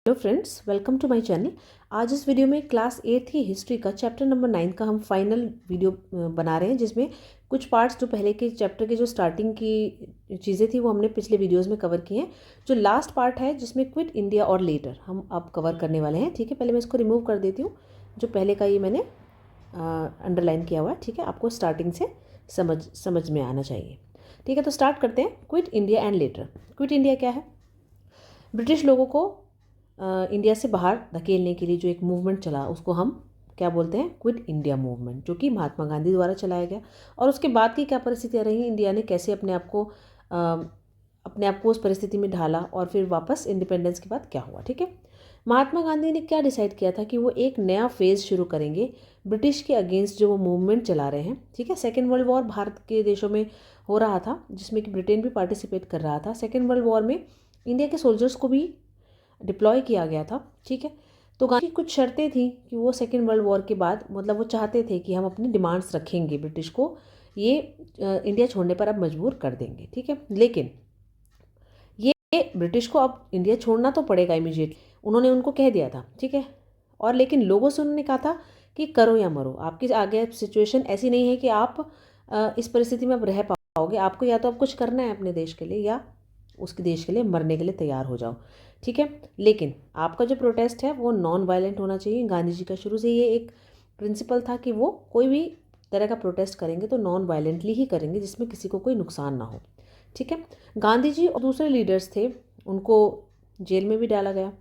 Hello friends, welcome to my channel. आज इस video में क्लास 8 की हिस्ट्री का चैप्टर नंबर 9 का हम फाइनल वीडियो बना रहे हैं, जिसमें कुछ पार्ट्स जो पहले के चैप्टर के जो स्टार्टिंग की चीज़ें थी वो हमने पिछले वीडियोस में कवर की हैं। जो लास्ट पार्ट है जिसमें क्विट इंडिया और लेटर हम अब कवर करने वाले हैं। ठीक है, पहले मैं इसको रिमूव कर देती हूँ। जो पहले का ये मैंने अंडरलाइन किया हुआ है। ठीक है, आपको स्टार्टिंग से समझ में आना चाहिए। ठीक है, तो स्टार्ट करते हैं। Quit India and later. Quit India क्या है? ब्रिटिश लोगों को इंडिया से बाहर धकेलने के लिए जो एक मूवमेंट चला उसको हम क्या बोलते हैं? क्विट इंडिया मूवमेंट, जो कि महात्मा गांधी द्वारा चलाया गया। और उसके बाद की क्या परिस्थितियाँ रही, इंडिया ने कैसे अपने आप को उस परिस्थिति में ढाला, और फिर वापस इंडिपेंडेंस के बाद क्या हुआ। ठीक है, महात्मा गांधी ने क्या डिसाइड किया था कि वो एक नया फेज़ शुरू करेंगे ब्रिटिश के अगेंस्ट जो वो मूवमेंट चला रहे हैं। ठीक है, सेकेंड वर्ल्ड वॉर भारत के देशों में हो रहा था, जिसमें कि ब्रिटेन भी पार्टिसिपेट कर रहा था। सेकेंड वर्ल्ड वॉर में इंडिया के सोल्जर्स को भी डिप्लॉय किया गया था। ठीक है, तो गांधी की कुछ शर्तें थी कि वो सेकेंड वर्ल्ड वॉर के बाद, मतलब वो चाहते थे कि हम अपनी डिमांड्स रखेंगे, ब्रिटिश को ये इंडिया छोड़ने पर अब मजबूर कर देंगे। ठीक है, लेकिन ये ब्रिटिश को अब इंडिया छोड़ना तो पड़ेगा इमीडिएटली, उन्होंने उनको कह दिया था। ठीक है, और लेकिन लोगों से उन्होंने कहा था कि करो या मरो, आपकी आगे सिचुएशन ऐसी नहीं है कि आप इस परिस्थिति में अब रह पाओगे। आपको या तो अब कुछ करना है अपने देश के लिए, या उसके देश के लिए मरने के लिए तैयार हो जाओ। ठीक है, लेकिन आपका जो प्रोटेस्ट है वो नॉन वायलेंट होना चाहिए। गांधी जी का शुरू से ये एक प्रिंसिपल था कि वो कोई भी तरह का प्रोटेस्ट करेंगे तो नॉन वायलेंटली ही करेंगे, जिसमें किसी को कोई नुकसान ना हो। ठीक है, गांधी जी और दूसरे लीडर्स थे, उनको जेल में भी डाला गया।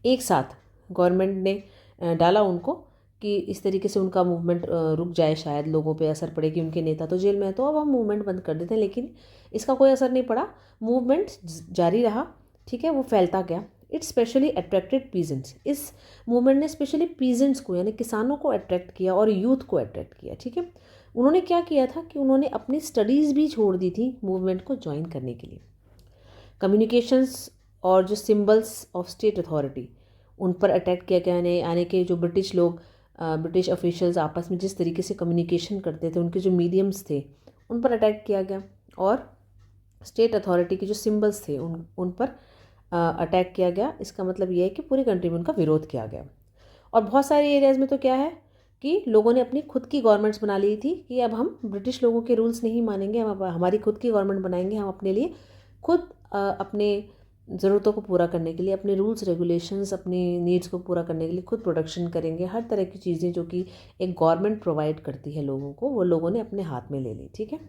एक साथ गवर्नमेंट ने डाला उनको कि इस तरीके से उनका मूवमेंट रुक जाए, शायद लोगों पे असर पड़े कि उनके नेता तो जेल में है तो अब हम मूवमेंट बंद कर देते हैं। लेकिन इसका कोई असर नहीं पड़ा, मूवमेंट जारी रहा। ठीक है, वो फैलता गया। It specially attracted peasants. इस मूवमेंट ने स्पेशली पीजेंट्स को, यानी किसानों को अट्रैक्ट किया और यूथ को अट्रैक्ट किया। ठीक है, उन्होंने क्या किया था कि उन्होंने अपनी स्टडीज़ भी छोड़ दी थी मूवमेंट को ज्वाइन करने के लिए। कम्युनिकेशंस और जो सिंबल्स ऑफ स्टेट अथॉरिटी, उन पर अटैक किया गया। आने के जो ब्रिटिश लोग, ब्रिटिश ऑफिशियल्स आपस में जिस तरीके से कम्युनिकेशन करते थे, उनके जो मीडियम्स थे उन पर अटैक किया गया। और स्टेट अथॉरिटी के जो सिंबल्स थे उन पर अटैक किया गया। इसका मतलब ये है कि पूरी कंट्री में उनका विरोध किया गया। और बहुत सारे एरियाज़ में तो क्या है कि लोगों ने अपनी खुद की गवर्नमेंट्स बना ली थी कि अब हम ब्रिटिश लोगों के रूल्स नहीं मानेंगे, हम अब हमारी खुद की गवर्नमेंट बनाएंगे। हम अपने लिए खुद अपने ज़रूरतों को पूरा करने के लिए, अपने रूल्स रेगुलेशंस, अपनी नीड्स को पूरा करने के लिए खुद प्रोडक्शन करेंगे। हर तरह की चीज़ें जो कि एक गवर्नमेंट प्रोवाइड करती है लोगों को, वो लोगों ने अपने हाथ में ले ली। ठीक है,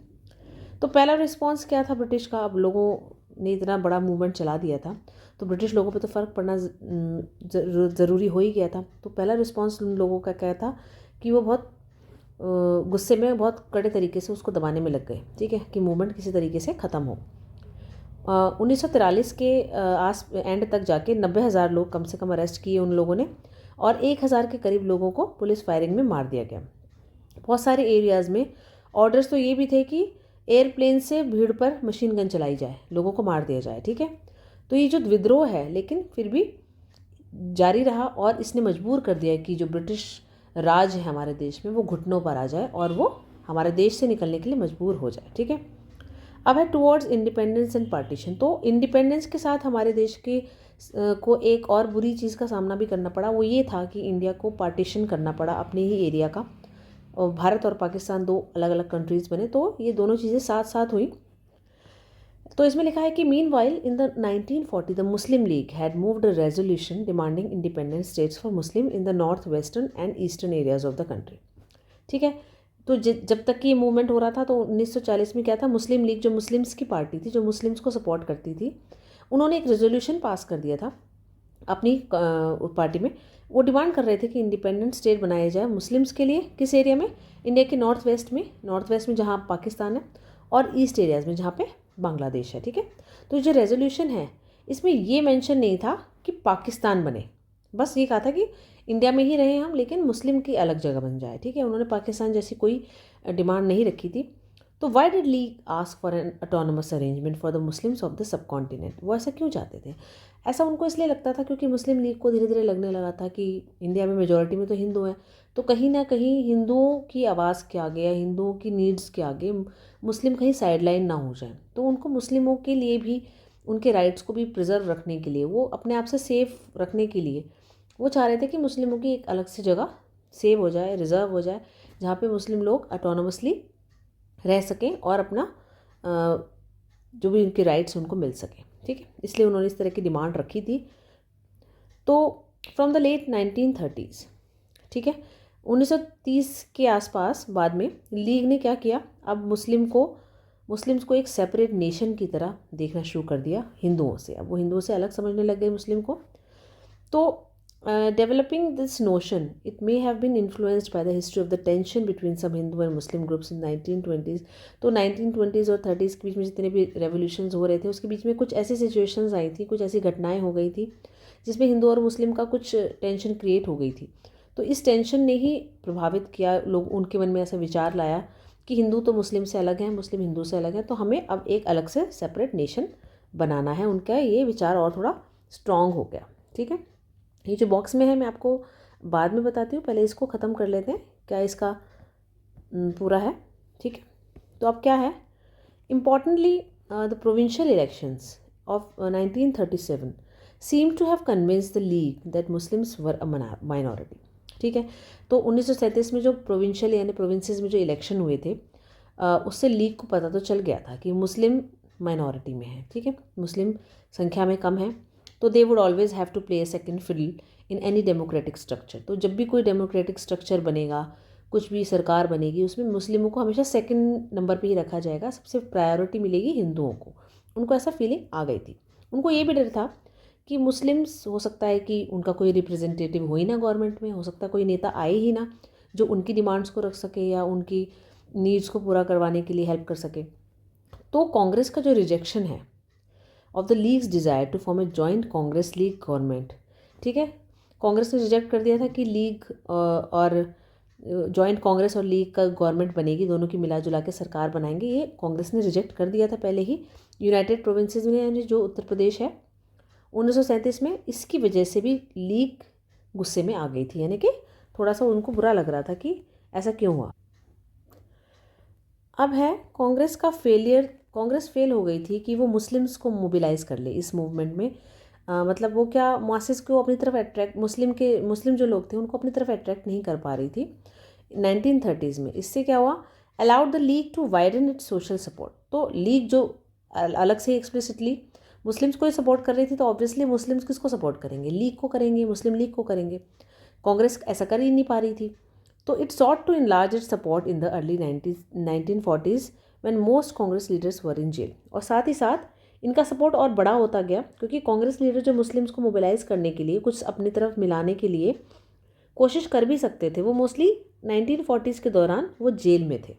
तो पहला रिस्पॉन्स क्या था ब्रिटिश का? अब लोगों ने इतना बड़ा मूवमेंट चला दिया था तो ब्रिटिश लोगों पे तो फ़र्क पड़ना ज़रूरी हो ही गया था। तो पहला रिस्पॉन्स उन लोगों का क्या था कि वो बहुत गुस्से में, बहुत कड़े तरीके से उसको दबाने में लग गए। ठीक है, कि मूवमेंट किसी तरीके से ख़त्म हो। 1943 के आस एंड तक जाके 90,000 लोग कम से कम अरेस्ट किए उन लोगों ने, और 1,000 के करीब लोगों को पुलिस फायरिंग में मार दिया गया। बहुत सारे एरियाज़ में ऑर्डर्स तो ये भी थे कि एयरप्लेन से भीड़ पर मशीन गन चलाई जाए, लोगों को मार दिया जाए। ठीक है, तो ये जो विद्रोह है लेकिन फिर भी जारी रहा, और इसने मजबूर कर दिया कि जो ब्रिटिश राज है हमारे देश में वो घुटनों पर आ जाए और वो हमारे देश से निकलने के लिए मजबूर हो जाए। ठीक है, अब है टुवर्ड्स इंडिपेंडेंस एंड पार्टीशन। तो इंडिपेंडेंस के साथ हमारे देश के को एक और बुरी चीज़ का सामना भी करना पड़ा। वो ये था कि इंडिया को पार्टीशन करना पड़ा अपने ही एरिया का, और भारत और पाकिस्तान दो अलग अलग कंट्रीज़ बने। तो ये दोनों चीज़ें साथ साथ हुई। तो इसमें लिखा है कि mean while in the 1940 the Muslim league had moved a resolution demanding independent states for Muslim in the north western and eastern areas of the country. ठीक है, तो जब तक कि ये मूवमेंट हो रहा था तो 1940 में क्या था, मुस्लिम लीग जो मुस्लिम्स की पार्टी थी, जो मुस्लिम्स को सपोर्ट करती थी, उन्होंने एक रेजोल्यूशन पास कर दिया था अपनी पार्टी में। वो डिमांड कर रहे थे कि इंडिपेंडेंट स्टेट बनाया जाए मुस्लिम्स के लिए। किस एरिया में? इंडिया के नॉर्थ वेस्ट में जहाँ पाकिस्तान है, और ईस्ट एरियाज़ में जहाँ पे बांग्लादेश है। ठीक है, तो जो रेजोल्यूशन है इसमें ये मेंशन नहीं था कि पाकिस्तान बने, बस ये कहा था कि इंडिया में ही रहे हम, लेकिन मुस्लिम की अलग जगह बन जाए। ठीक है, उन्होंने पाकिस्तान जैसी कोई डिमांड नहीं रखी थी। तो why did league ask for an autonomous arrangement for the Muslims of the subcontinent? वो ऐसा क्यों चाहते थे? ऐसा उनको इसलिए लगता था क्योंकि मुस्लिम लीग को धीरे धीरे लगने लगा था कि इंडिया में मेजॉरिटी में तो हिंदू हैं, तो कहीं ना कहीं हिंदुओं की आवाज़ के आगे या हिंदुओं की नीड्स के आगे मुस्लिम कहीं साइडलाइन ना हो जाए। तो उनको मुस्लिमों के लिए भी उनके राइट्स को भी प्रिजर्व रखने के लिए, वो अपने आप से सेफ रखने के लिए वो चाह रहे थे कि मुस्लिमों की एक अलग से जगह सेव हो जाए, रिजर्व हो जाए, जहाँ पे मुस्लिम लोग ऑटोनोमसली रह सकें और अपना जो भी उनके राइट्स उनको मिल सकें। ठीक है, इसलिए उन्होंने इस तरह की डिमांड रखी थी। तो फ्रॉम द लेट 1930s, ठीक है, 1930 के आसपास बाद में लीग ने क्या किया, अब मुस्लिम्स को एक सेपरेट नेशन की तरह देखना शुरू कर दिया हिंदुओं से। अब वो हिंदुओं से अलग समझने लग गए मुस्लिम को। तो developing this notion it may have been influenced by the history of the tension between some Hindu and Muslim groups in 1920s। तो 1920s और 30s के बीच में जितने भी रेवोल्यूशंस हो रहे थे उसके बीच में कुछ ऐसी सिचुएशंस आई थी, कुछ ऐसी घटनाएं हो गई थी जिसमें हिंदू और मुस्लिम का कुछ टेंशन क्रिएट हो गई थी। तो इस टेंशन ने ही प्रभावित किया, लोग उनके मन में ऐसा विचार लाया कि हिंदू तो मुस्लिम से अलग हैं, मुस्लिम हिंदू से अलग हैं, तो हमें अब एक अलग से सेपरेट नेशन बनाना है। उनका ये विचार और थोड़ा स्ट्रॉन्ग हो गया। ठीक है, ये जो बॉक्स में है मैं आपको बाद में बताती हूँ, पहले इसको ख़त्म कर लेते हैं क्या इसका पूरा है। ठीक है, तो अब क्या है, importantly the provincial elections of 1937 seem to have convinced the league that Muslims were a minority। ठीक है, तो 1937 में जो प्रोविंशियल यानी प्रोविंसेस में जो इलेक्शन हुए थे उससे लीग को पता तो चल गया था कि मुस्लिम माइनॉरिटी में है। ठीक है, मुस्लिम संख्या में कम है, तो they would always have to play a second fiddle in any democratic structure. तो जब भी कोई डेमोक्रेटिक स्ट्रक्चर बनेगा, कुछ भी सरकार बनेगी, उसमें मुस्लिमों को हमेशा सेकंड नंबर पे ही रखा जाएगा, सबसे प्रायोरिटी मिलेगी हिंदुओं को। उनको ऐसा फीलिंग आ गई थी। उनको ये भी डर था कि मुस्लिम्स हो सकता है कि उनका कोई रिप्रेजेंटेटिव हो ही ना गवर्नमेंट में, हो सकता है कोई नेता आए ही ना जो उनकी डिमांड्स को रख सके या उनकी नीड्स को पूरा करवाने के लिए हेल्प कर सके। तो कांग्रेस का जो रिजेक्शन है of the league's desire to form a joint Congress league government, ठीक है, कांग्रेस ने रिजेक्ट कर दिया था कि लीग और जॉइंट कांग्रेस और लीग का गवर्नमेंट बनेगी, दोनों की मिला जुला के सरकार बनाएंगे, ये कांग्रेस ने रिजेक्ट कर दिया था पहले ही। यूनाइटेड प्रोविंसेस में यानी जो उत्तर प्रदेश है 1937 में, इसकी वजह से भी लीग गुस्से में आ गई थी, यानी कि थोड़ा सा उनको बुरा लग रहा था कि ऐसा क्यों हुआ। अब है कांग्रेस का फेलियर। कांग्रेस फेल हो गई थी कि वो मुस्लिम्स को मोबिलाइज कर ले इस मूवमेंट में। मतलब वो क्या मासेस को अपनी तरफ अट्रैक्ट, मुस्लिम जो लोग थे उनको अपनी तरफ अट्रैक्ट नहीं कर पा रही थी 1930s में। इससे क्या हुआ, allowed the league to widen its social support. तो लीग जो अलग से एक्सप्लिसिटली मुस्लिम्स को ही सपोर्ट कर रही थी, तो ऑब्वियसली मुस्लिम्स किसको सपोर्ट करेंगे, लीग को करेंगे, मुस्लिम लीग को करेंगे। कांग्रेस ऐसा कर ही नहीं पा रही थी। तो it sought to enlarge its support in the early 1940s when most Congress leaders were in jail. और साथ ही साथ इनका सपोर्ट और बड़ा होता गया, क्योंकि कांग्रेस लीडर जो मुस्लिम्स को मोबिलाइज करने के लिए, कुछ अपनी तरफ मिलाने के लिए कोशिश कर भी सकते थे, वो मोस्टली 1940s के दौरान वो जेल में थे।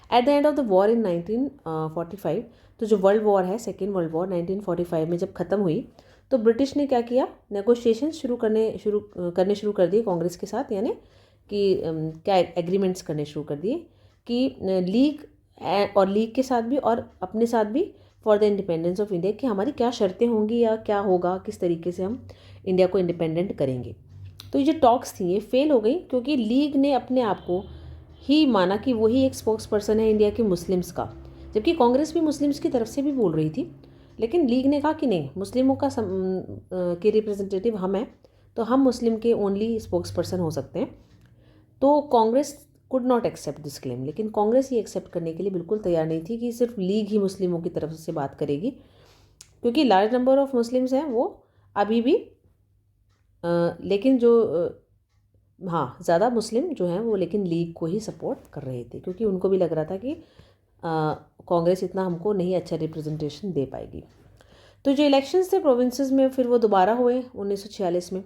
At the end of the war in 1945, तो जो वर्ल्ड वॉर है, सेकेंड वर्ल्ड वॉर 1945 में जब ख़त्म हुई, तो ब्रिटिश ने क्या किया, नेगोशिएशन शुरू करने शुरू कर दिए कांग्रेस के साथ, यानी कि क्या एग्रीमेंट्स करने शुरू कर दिए कि लीग और लीग के साथ भी और अपने साथ भी for the independence of India, कि हमारी क्या शर्तें होंगी या क्या होगा, किस तरीके से हम इंडिया को इंडिपेंडेंट करेंगे। तो ये जो टॉक्स थी ये फेल हो गई, क्योंकि लीग ने अपने आप को ही माना कि वही एक स्पोक्स पर्सन है इंडिया के मुस्लिम्स का, जबकि कांग्रेस भी मुस्लिम्स की तरफ से भी बोल रही थी। लेकिन लीग ने कहा कि नहीं, मुस्लिमों का के रिप्रेजेंटेटिव हम हैं, तो हम मुस्लिम के ओनली स्पोक्स पर्सन हो सकते हैं। तो Congress could not accept this claim. लेकिन कांग्रेस ये एक्सेप्ट करने के लिए बिल्कुल तैयार नहीं थी कि सिर्फ लीग ही मुस्लिमों की तरफ से बात करेगी, क्योंकि लार्ज नंबर ऑफ मुस्लिम्स हैं वो अभी भी, लेकिन जो हाँ ज़्यादा मुस्लिम जो हैं वो लेकिन लीग को ही सपोर्ट कर रहे थे, क्योंकि उनको भी लग रहा था कि कांग्रेस इतना हमको नहीं अच्छा रिप्रेजेंटेशन दे पाएगी। तो जो इलेक्शंस थे प्रोविंसेस में फिर वो दोबारा हुए 1946 में।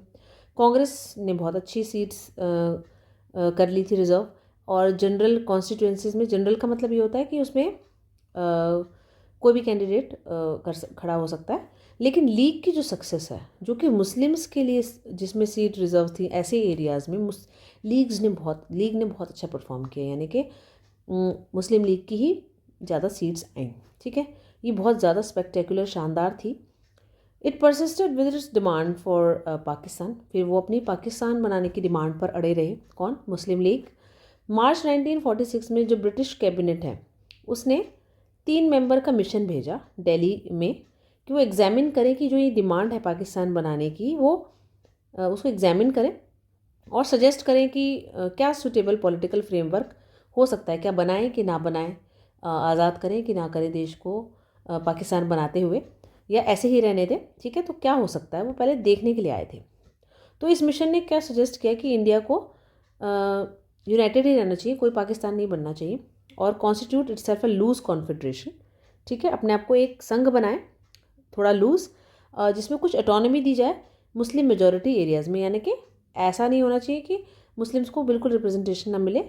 कांग्रेस ने बहुत अच्छी सीट्स कर ली थी रिजर्व, और जनरल कॉन्स्टिट्यूंसीज में, जनरल का मतलब ये होता है कि उसमें कोई भी कैंडिडेट खड़ा हो सकता है। लेकिन लीग की जो सक्सेस है, जो कि मुस्लिम्स के लिए जिसमें सीट रिजर्व थी, ऐसे एरियाज़ में लीग ने बहुत अच्छा परफॉर्म किया, यानी कि मुस्लिम लीग की ही ज़्यादा सीट्स आईं। ठीक है, ये बहुत ज़्यादा स्पेक्टेकुलर, शानदार थी। It persisted with its demand for Pakistan. फिर वो अपनी पाकिस्तान बनाने की डिमांड पर अड़े रहे। कौन? मुस्लिम लीग। मार्च 1946 में जो ब्रिटिश कैबिनेट है उसने 3 मेंबर का मिशन भेजा दिल्ली में कि वो एग्ज़ामिन करें कि जो ये डिमांड है पाकिस्तान बनाने की वो उसको एग्ज़ामिन करें और सजेस्ट करें कि क्या सूटेबल पॉलिटिकल फ्रेमवर्क हो सकता है, क्या बनाएं कि ना बनाएं, आज़ाद करें कि ना करें देश को पाकिस्तान बनाते हुए, या ऐसे ही रहने दें। ठीक है, तो क्या हो सकता है वो पहले देखने के लिए आए थे। तो इस मिशन ने क्या सजेस्ट किया कि इंडिया को यूनाइटेड ही रहना चाहिए, कोई पाकिस्तान नहीं बनना चाहिए, और constitute itself a loose confederation. ठीक है, अपने आप को एक संघ बनाए थोड़ा लूज, जिसमें कुछ ऑटोनॉमी दी जाए मुस्लिम मेजॉरिटी एरियाज़ में, यानी कि ऐसा नहीं होना चाहिए कि मुस्लिम्स को बिल्कुल रिप्रेजेंटेशन ना मिले,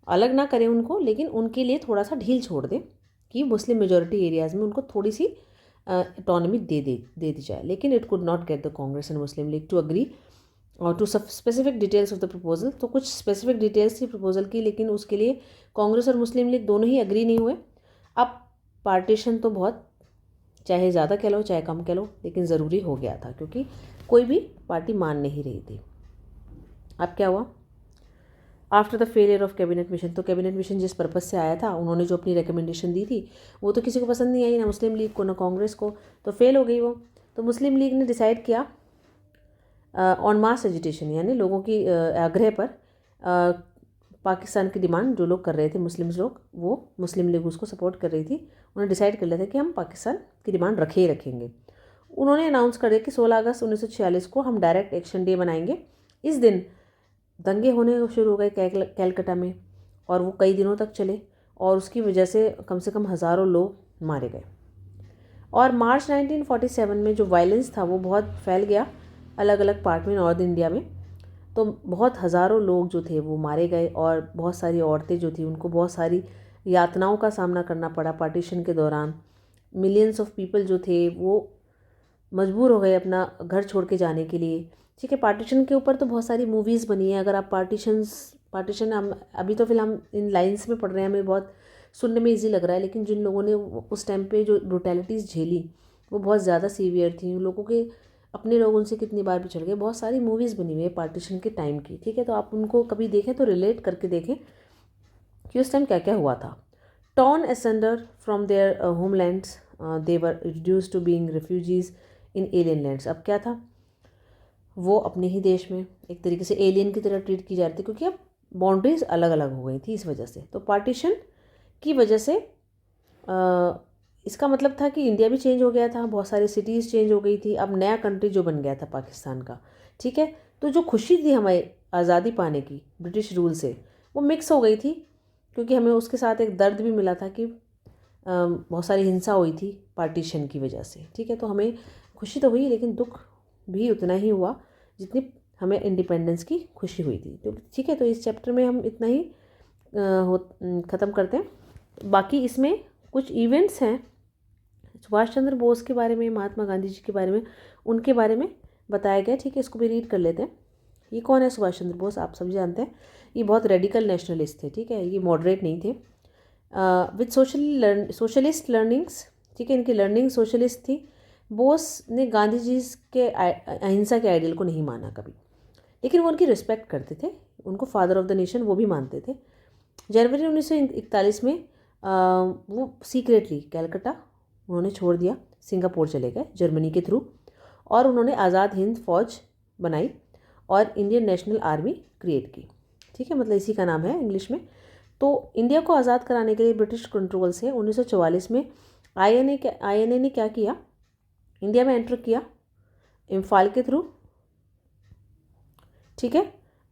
अलग ना करें उनको, लेकिन उनके लिए थोड़ा सा ढील छोड़ दें कि मुस्लिम मेजॉरिटी एरियाज़ में उनको थोड़ी सी ऑटोनॉमी दे दी जाए। लेकिन it could not get the Congress and Muslim League to agree और to specific details of the proposal. तो कुछ स्पेसिफिक डिटेल्स थी प्रपोजल की, लेकिन उसके लिए कांग्रेस और मुस्लिम लीग दोनों ही अग्री नहीं हुए। अब पार्टीशन तो बहुत, चाहे ज़्यादा कह लो चाहे कम कह लो, लेकिन ज़रूरी हो गया था क्योंकि कोई भी पार्टी मान नहीं रही थी। अब क्या हुआ after the failure of cabinet mission, तो कैबिनेट मिशन जिस पर्पज़ से आया था, उन्होंने जो अपनी रिकमेंडेशन दी थी वो तो किसी को पसंद नहीं आई, ना मुस्लिम लीग को ना कांग्रेस को, तो फेल हो गई वो। तो मुस्लिम लीग ने डिसाइड किया ऑन मास एजिटेशन, यानी लोगों की आग्रह पर पाकिस्तान की डिमांड जो लोग कर रहे थे मुस्लिम्स लोग, वो मुस्लिम लीग उसको सपोर्ट कर रही थी, उन्होंने डिसाइड कर लिया था कि हम पाकिस्तान की डिमांड रखे ही रखेंगे। उन्होंने अनाउंस कर दिया कि 16 अगस्त 1946 को हम डायरेक्ट एक्शन डे मनाएंगे। इस दिन दंगे होने शुरू हो गए कैलकाटा में, और वो कई दिनों तक चले, और उसकी वजह से कम हज़ारों लोग मारे गए। और मार्च 1947 में जो वायलेंस था वो बहुत फैल गया अलग अलग पार्ट में नॉर्थ इंडिया में, तो बहुत हज़ारों लोग जो थे वो मारे गए, और बहुत सारी औरतें जो थी उनको बहुत सारी यातनाओं का सामना करना पड़ा पार्टीशन के दौरान। मिलियंस ऑफ पीपल जो थे वो मजबूर हो गए अपना घर छोड़ के जाने के लिए। ठीक है, पार्टीशन के ऊपर तो बहुत सारी मूवीज़ बनी है। अगर आप पार्टीशन हम अभी तो फिलहाल हम इन लाइंस में पढ़ रहे हैं, हमें बहुत सुनने में इजी लग रहा है, लेकिन जिन लोगों ने उस टाइम पे जो ब्रुटैलिटीज़ झेली वो बहुत ज़्यादा सीवियर थी। उन लोगों के अपने लोग उनसे कितनी बार पिछड़ गए। बहुत सारी मूवीज़ बनी हुई है पार्टीशन के टाइम की। ठीक है, तो आप उनको कभी देखें तो रिलेट करके देखें कि उस टाइम क्या क्या हुआ था। Torn asunder from their homelands, they were reduce to being refugees in alien lands. अब क्या था, वो अपने ही देश में एक तरीके से एलियन की तरह ट्रीट की जा रही थी, क्योंकि अब बाउंड्रीज अलग अलग हो गई थी इस वजह से। तो पार्टीशन की वजह से इसका मतलब था कि इंडिया भी चेंज हो गया था, बहुत सारी सिटीज़ चेंज हो गई थी, अब नया कंट्री जो बन गया था पाकिस्तान का। ठीक है, तो जो खुशी थी हमें आज़ादी पाने की ब्रिटिश रूल से, वो मिक्स हो गई थी, क्योंकि हमें उसके साथ एक दर्द भी मिला था कि बहुत सारी हिंसा हुई थी पार्टीशन की वजह से। ठीक है, तो हमें खुशी तो हुई, लेकिन दुख भी उतना ही हुआ जितनी हमें इंडिपेंडेंस की खुशी हुई थी। तो ठीक है, तो इस चैप्टर में हम इतना ही ख़त्म करते हैं। बाकी इसमें कुछ इवेंट्स हैं सुभाष चंद्र बोस के बारे में, महात्मा गांधी जी के बारे में, उनके बारे में बताया गया। ठीक है, इसको भी रीड कर लेते हैं। ये कौन है सुभाष चंद्र बोस, आप सभी जानते हैं, ये बहुत रेडिकल नेशनलिस्ट थे। ठीक है, ये मॉडरेट नहीं थे। विद सोशलिस्ट लर्निंग्स, ठीक है, इनकी लर्निंग सोशलिस्ट थी। बोस ने गांधी जी के अहिंसा के आइडियल को नहीं माना कभी, लेकिन वो उनकी रिस्पेक्ट करते थे, उनको फादर ऑफ द नेशन वो भी मानते थे। जनवरी 1941 में वो सीक्रेटली कैलकाटा उन्होंने छोड़ दिया, सिंगापुर चले गए जर्मनी के थ्रू, और उन्होंने आज़ाद हिंद फौज बनाई और इंडियन नेशनल आर्मी क्रिएट की। ठीक है, मतलब इसी का नाम है इंग्लिश में। तो इंडिया को आज़ाद कराने के लिए ब्रिटिश कंट्रोल से 1944 में आईएनए ने क्या किया, इंडिया में एंटर किया इम्फाल के थ्रू। ठीक है,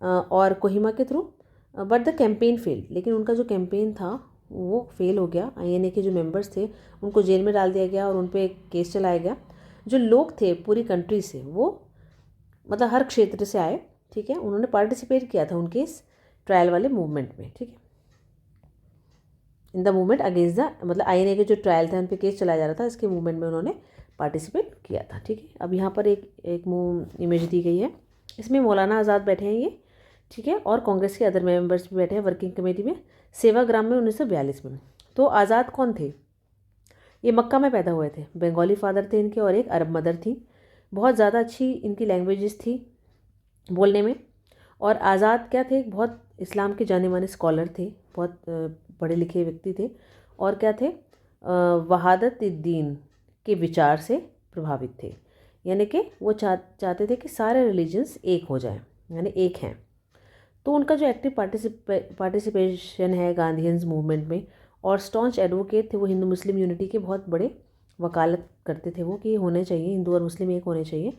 और कोहिमा के through, but the campaign fail. लेकिन उनका जो कैंपेन था वो फेल हो गया। आईएनए के जो मेंबर्स थे उनको जेल में डाल दिया गया और उन पर केस चलाया गया। जो लोग थे पूरी कंट्री से, वो मतलब हर क्षेत्र से आए। ठीक है, उन्होंने पार्टिसिपेट किया था उनके इस ट्रायल वाले मूवमेंट में। ठीक है, in the movement against the, मतलब आईएनए के जो ट्रायल था उन पर केस चलाया जा रहा था, इसके मूवमेंट में उन्होंने पार्टिसिपेट किया था। ठीक है, अब यहाँ पर एक इमेज दी गई है, इसमें मौलाना आज़ाद बैठे हैं ये। ठीक है, और कांग्रेस के अदर मेंबर्स भी बैठे हैं वर्किंग कमेटी में, सेवाग्राम में 1942 में। तो आज़ाद कौन थे, ये मक्का में पैदा हुए थे, बंगाली फादर थे इनके और एक अरब मदर थी। बहुत ज़्यादा अच्छी इनकी लैंग्वेजेस थी बोलने में। और आज़ाद क्या थे, बहुत इस्लाम के जाने माने स्कॉलर थे, बहुत पढ़े लिखे व्यक्ति थे। और क्या थे, वहादत दीन के विचार से प्रभावित थे, यानी कि वो चाहते थे कि सारे रिलीजन्स एक हो जाएं, यानी एक हैं। तो उनका जो एक्टिव पार्टिसिपेशन है गांधीयंस मूवमेंट में और स्टॉन्च एडवोकेट थे, वो हिंदू मुस्लिम यूनिटी के बहुत बड़े वकालत करते थे वो, कि होने चाहिए हिंदू और मुस्लिम एक होने चाहिए।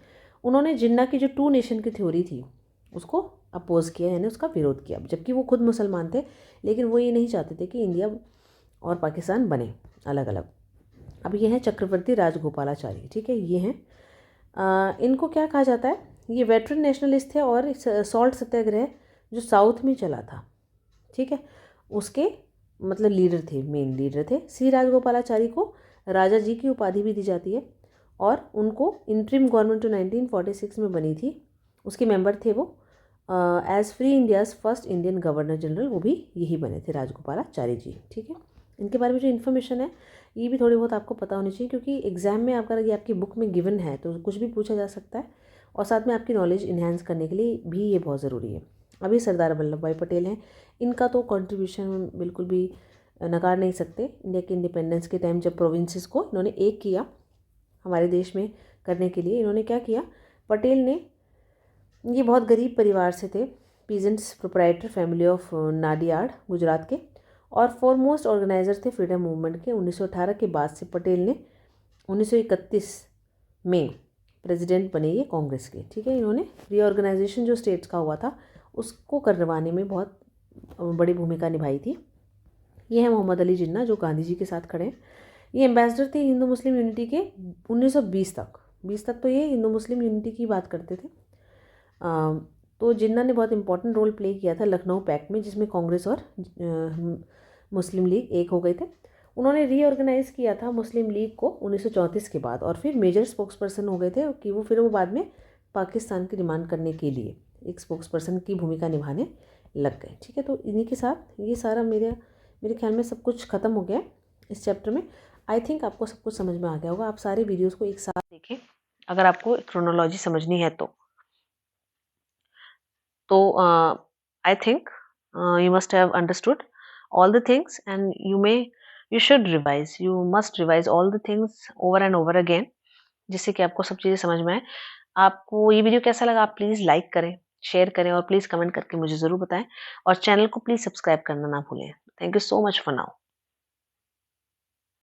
उन्होंने जिन्ना की जो 2 नेशन की थ्योरी थी उसको अपोज किया, यानी उसका विरोध किया, जबकि वो खुद मुसलमान थे, लेकिन वो ये नहीं चाहते थे कि इंडिया और पाकिस्तान बने अलग अलग। अब ये हैं चक्रवर्ती राजगोपालाचारी, ठीक है, ये हैं इनको क्या कहा जाता है, ये वेटरन नेशनलिस्ट थे और सॉल्ट सत्याग्रह जो साउथ में चला था, ठीक है, उसके मतलब लीडर थे, मेन लीडर थे। सी राजगोपालाचारी को राजा जी की उपाधि भी दी जाती है और उनको इंटरिम गवर्नमेंट जो 1946 में बनी थी उसके मेंबर थे वो। As free India's first Indian governor general वो भी यही बने थे, राजगोपालाचारी जी, ठीक है। इनके बारे में जो इन्फॉर्मेशन है ये भी थोड़ी बहुत आपको पता होनी चाहिए, क्योंकि एग्जाम में अगर ये आपकी बुक में गिवन है तो कुछ भी पूछा जा सकता है, और साथ में आपकी नॉलेज इन्हेंस करने के लिए भी ये बहुत ज़रूरी है। अभी सरदार वल्लभ भाई पटेल हैं, इनका तो कंट्रीब्यूशन बिल्कुल भी नकार नहीं सकते। इंडिया के इंडिपेंडेंस के टाइम जब प्रोविंसेस को इन्होंने एक किया हमारे देश में करने के लिए, इन्होंने क्या किया, पटेल ने, ये बहुत गरीब परिवार से थे, peasants proprietor family of Nadiad Gujarat के, और फॉरमोस्ट ऑर्गेनाइजर थे फ्रीडम मूवमेंट के। 1918 के बाद से पटेल ने 1931 में प्रेसिडेंट बने ये कांग्रेस के, ठीक है। इन्होंने रीऑर्गेनाइजेशन जो स्टेट्स का हुआ था उसको करवाने में बहुत बड़ी भूमिका निभाई थी। ये है मोहम्मद अली जिन्ना जो गांधी जी के साथ खड़े हैं। ये एम्बेसडर थे हिंदू मुस्लिम यूनिटी के 1920 तक, 20 तक तो ये हिंदू मुस्लिम यूनिटी की बात करते थे। तो जिन्ना ने बहुत इंपॉर्टेंट रोल प्ले किया था लखनऊ पैक्ट में, जिसमें कांग्रेस और मुस्लिम लीग एक हो गए थे। उन्होंने रीऑर्गेनाइज़ किया था मुस्लिम लीग को 1934 के बाद, और फिर मेजर स्पोक्स पर्सन हो गए थे कि वो बाद में पाकिस्तान की डिमांड करने के लिए एक स्पोक्स पर्सन की भूमिका निभाने लग गए, ठीक है। तो इन्हीं के साथ ये सारा मेरे ख्याल में सब कुछ ख़त्म हो गया है इस चैप्टर में। आई थिंक आपको सब कुछ समझ में आ गया होगा। आप सारे वीडियोस को एक साथ देखें अगर आपको क्रोनोलॉजी समझनी है तो I think you must have understood all the things, and you should revise, you must revise all the things over and over again, जिससे कि आपको सब चीज़ें समझ में आए। आपको ये वीडियो कैसा लगा आप प्लीज़ लाइक करें, शेयर करें और प्लीज़ कमेंट करके मुझे ज़रूर बताएं, और चैनल को प्लीज़ सब्सक्राइब करना ना भूलें। Thank you so much for now.